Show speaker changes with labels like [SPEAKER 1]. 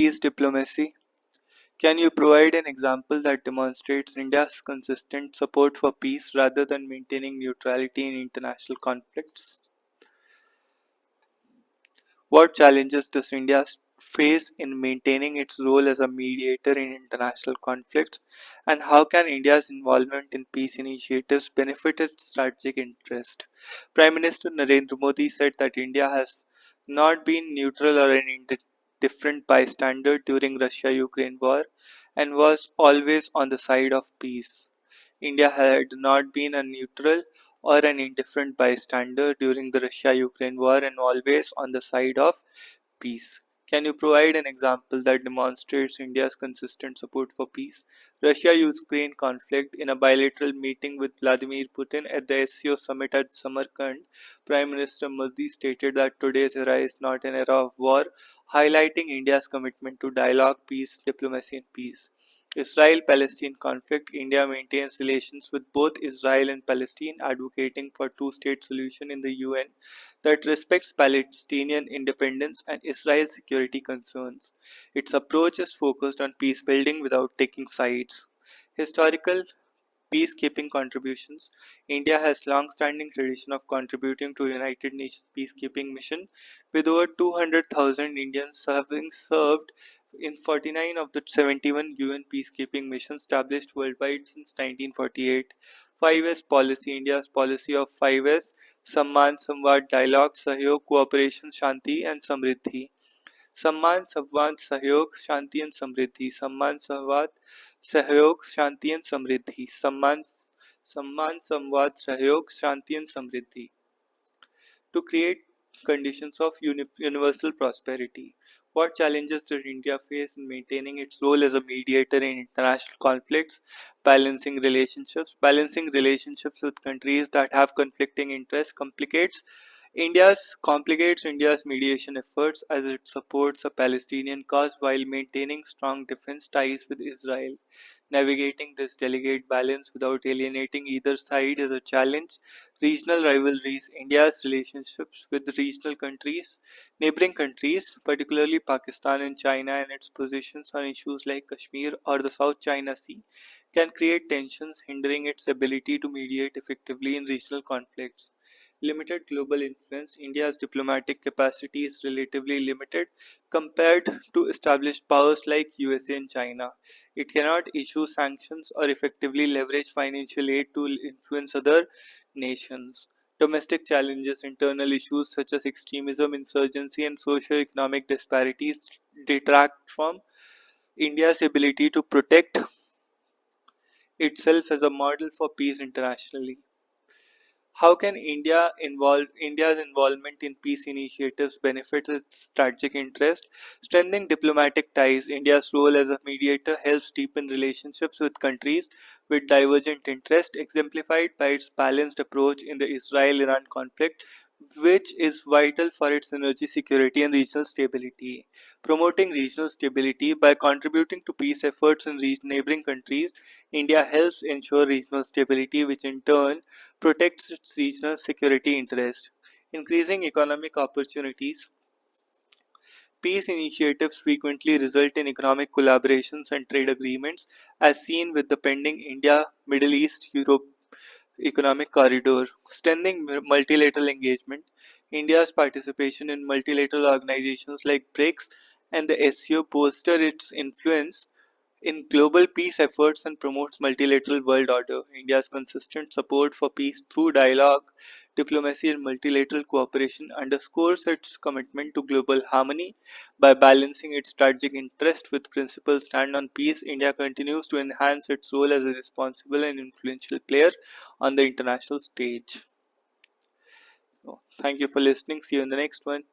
[SPEAKER 1] Peace diplomacy. Can you provide an example that demonstrates India's consistent support for peace rather than maintaining neutrality in international conflicts? What challenges does India face in maintaining its role as a mediator in international conflicts, and how can India's involvement in peace initiatives benefit its strategic interest? Prime Minister Narendra Modi said that India has not been neutral or an indifferent bystander during Russia-Ukraine war and was always on the side of peace. India had not been a neutral or an indifferent bystander during the Russia-Ukraine war and always on the side of peace. Can you provide an example that demonstrates India's consistent support for peace? Russia-Ukraine conflict. In a bilateral meeting with Vladimir Putin at the SCO summit at Samarkand, Prime Minister Modi stated that today's era is not an era of war, highlighting India's commitment to dialogue, peace, diplomacy and peace. Israel-Palestine conflict. India maintains relations with both Israel and Palestine, advocating for two-state solution in the UN that respects Palestinian independence and Israel's security concerns. Its approach is focused on peace building without taking sides. Historical peacekeeping contributions. India has long-standing tradition of contributing to United Nations peacekeeping mission, with over 200,000 Indians having served in 49 of the 71 UN peacekeeping missions established worldwide since 1948. 5S policy. India's policy of 5S: Samman, Samvad, Dialogue, Sahyog, Cooperation, Shanti and Samriddhi. सम्मान संवाद सहयोग शांति and समृद्धि सम्मान संवाद सहयोग शांति and समृद्धि सम्मान सम्मान संवाद सहयोग शांति एंड समृद्धि to create conditions of universal prosperity. What challenges does India face in maintaining its role as a mediator in international conflicts, balancing relationships? Balancing relationships with countries that have conflicting interests complicates India's mediation efforts as it supports a Palestinian cause while maintaining strong defense ties with Israel. Navigating this delicate balance without alienating either side is a challenge. Regional rivalries. India's relationships with regional countries, neighboring countries, particularly Pakistan and China, and its positions on issues like Kashmir or the South China Sea, can create tensions, hindering its ability to mediate effectively in regional conflicts. Limited global influence. India's diplomatic capacity is relatively limited compared to established powers like USA and China. It cannot issue sanctions or effectively leverage financial aid to influence other nations. Domestic challenges. Internal issues such as extremism, insurgency, and socio-economic disparities detract from India's ability to protect itself as a model for peace internationally. How can India's involvement in peace initiatives benefit its strategic interest? Strengthening diplomatic ties. India's role as a mediator helps deepen relationships with countries with divergent interests, exemplified by its balanced approach in the Israel-Iran conflict, which is vital for its energy security and regional stability. Promoting regional stability. By contributing to peace efforts in neighboring countries, India helps ensure regional stability, which in turn protects its regional security interests. Increasing economic opportunities. Peace initiatives frequently result in economic collaborations and trade agreements, as seen with the pending India Middle East Europe Economic Corridor. Strengthening multilateral engagement. India's participation in multilateral organizations like BRICS and the SCO bolster its influence in global peace efforts and promotes multilateral world order. India's consistent support for peace through dialogue, diplomacy and multilateral cooperation underscores its commitment to global harmony. By balancing its strategic interest with principles stand on peace, India continues to enhance its role as a responsible and influential player on the international stage. Thank you for listening. See you in the next one.